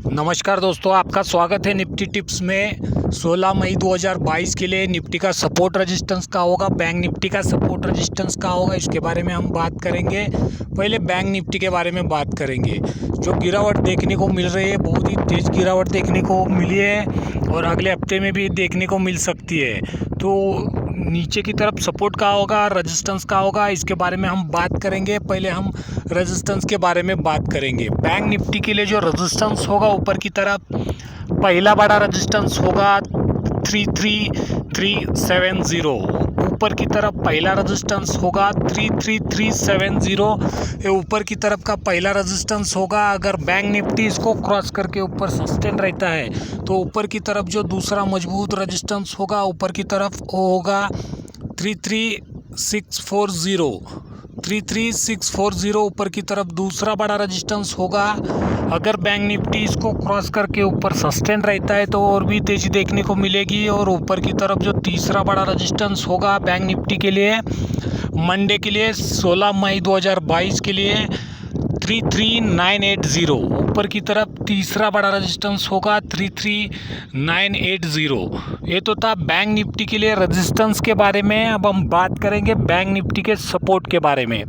नमस्कार दोस्तों, आपका स्वागत है निफ्टी टिप्स में। 16 मई 2022 के लिए निफ्टी का सपोर्ट रेजिस्टेंस का होगा, बैंक निफ्टी का सपोर्ट रेजिस्टेंस का होगा, इसके बारे में हम बात करेंगे। पहले बैंक निफ्टी के बारे में बात करेंगे। जो गिरावट देखने को मिल रही है, बहुत ही तेज़ गिरावट देखने को मिली है और अगले हफ्ते में भी देखने को मिल सकती है। तो नीचे की तरफ सपोर्ट का होगा, रेजिस्टेंस का होगा, इसके बारे में हम बात करेंगे। पहले हम रेजिस्टेंस के बारे में बात करेंगे। बैंक निफ्टी के लिए जो रेजिस्टेंस होगा ऊपर की तरफ, पहला बड़ा रेजिस्टेंस होगा 33370। ऊपर की तरफ पहला रेजिस्टेंस होगा 33370। ये ऊपर की तरफ का पहला रेजिस्टेंस होगा। अगर बैंक निफ्टी इसको क्रॉस करके ऊपर सस्टेन रहता है तो ऊपर की तरफ जो दूसरा मजबूत रेजिस्टेंस होगा ऊपर की तरफ वो होगा 33640 ऊपर की तरफ दूसरा बड़ा रेजिस्टेंस होगा। अगर बैंक निफ्टी इसको क्रॉस करके ऊपर सस्टेन रहता है तो और भी तेज़ी देखने को मिलेगी। और ऊपर की तरफ जो तीसरा बड़ा रेजिस्टेंस होगा बैंक निफ्टी के लिए मंडे के लिए 16 मई 2022 के लिए 33980। ऊपर की तरफ तीसरा बड़ा रेजिस्टेंस होगा 33980। ये तो था बैंक निफ्टी के लिए रेजिस्टेंस के बारे में। अब हम बात करेंगे बैंक निफ्टी के सपोर्ट के बारे में।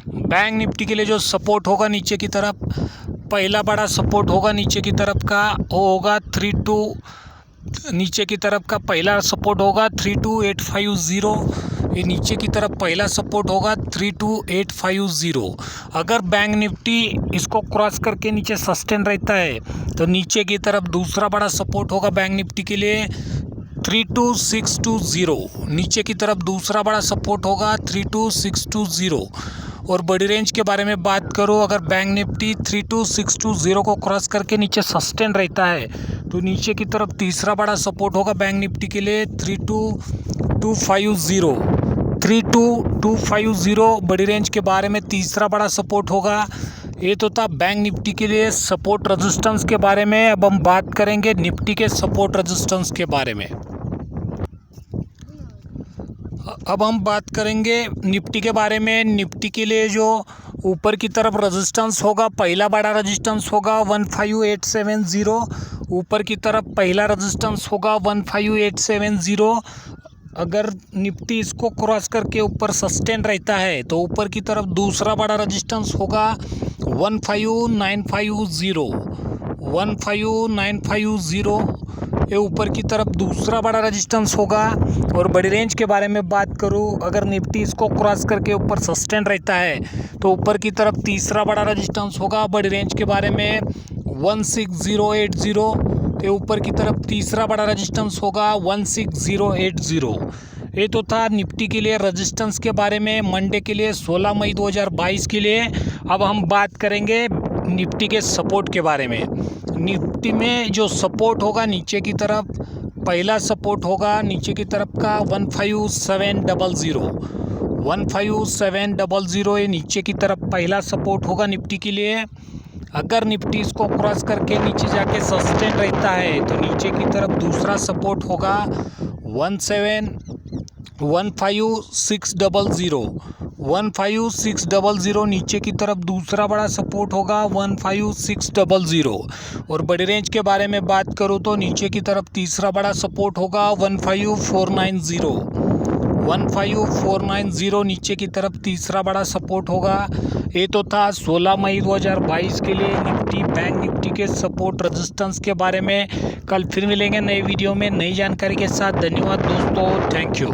बैंक निफ्टी के लिए जो सपोर्ट होगा नीचे की तरफ, पहला बड़ा सपोर्ट होगा नीचे की तरफ का वो होगा 32। नीचे की तरफ का पहला सपोर्ट होगा 32850। ये नीचे की तरफ पहला सपोर्ट होगा 32850। अगर बैंक निफ्टी इसको क्रॉस करके नीचे सस्टेन रहता है तो नीचे की तरफ दूसरा बड़ा सपोर्ट होगा बैंक निफ्टी के लिए 32620। नीचे की तरफ दूसरा बड़ा सपोर्ट होगा 32620। और बड़ी रेंज के बारे में बात करूँ, अगर बैंक निफ्टी 32620 को क्रॉस करके नीचे सस्टेन रहता है तो नीचे की तरफ तीसरा बड़ा सपोर्ट होगा बैंक निफ्टी के लिए 32250। बड़ी रेंज के बारे में तीसरा बड़ा सपोर्ट होगा। ये तो था बैंक निफ्टी के लिए सपोर्ट रेजिस्टेंस के बारे में। अब हम बात करेंगे निफ्टी के सपोर्ट रेजिस्टेंस के बारे में। अब हम बात करेंगे निफ्टी के बारे में। निफ्टी के लिए जो ऊपर की तरफ रेजिस्टेंस होगा, पहला बड़ा रेजिस्टेंस होगा 15870। ऊपर की तरफ पहला रेजिस्टेंस होगा 15870। अगर निफ्टी इसको क्रॉस करके ऊपर सस्टेन रहता है तो ऊपर की तरफ दूसरा बड़ा रेजिस्टेंस होगा 15950। ये ऊपर की तरफ दूसरा बड़ा रेजिस्टेंस होगा। और बड़ी रेंज के बारे में बात करूँ, अगर निफ्टी इसको क्रॉस करके ऊपर सस्टेन रहता है तो ऊपर की तरफ तीसरा बड़ा रेजिस्टेंस होगा बड़ी रेंज के बारे में 16080। ये ऊपर की तरफ तीसरा बड़ा रेजिस्टेंस होगा 16080। ये तो था निफ्टी के लिए रेजिस्टेंस के बारे में मंडे के लिए 16 मई 2022 के लिए। अब हम बात करेंगे निफ्टी के सपोर्ट के बारे में। निफ्टी में जो सपोर्ट होगा नीचे की तरफ, पहला सपोर्ट होगा नीचे की तरफ का 15700। ये नीचे की तरफ पहला सपोर्ट होगा निफ्टी के लिए। अगर निफ्टी इसको क्रॉस करके नीचे जाके सस्टेन रहता है तो नीचे की तरफ दूसरा सपोर्ट होगा 15600। नीचे की तरफ दूसरा बड़ा सपोर्ट होगा 15600। और बड़ी रेंज के बारे में बात करूँ तो नीचे की तरफ तीसरा बड़ा सपोर्ट होगा 15490। नीचे की तरफ तीसरा बड़ा सपोर्ट होगा। ये तो था 16 मई 2022 के लिए निफ्टी बैंक निफ्टी के सपोर्ट रेजिस्टेंस के बारे में। कल फिर मिलेंगे नए वीडियो में नई जानकारी के साथ। धन्यवाद दोस्तों, थैंक यू।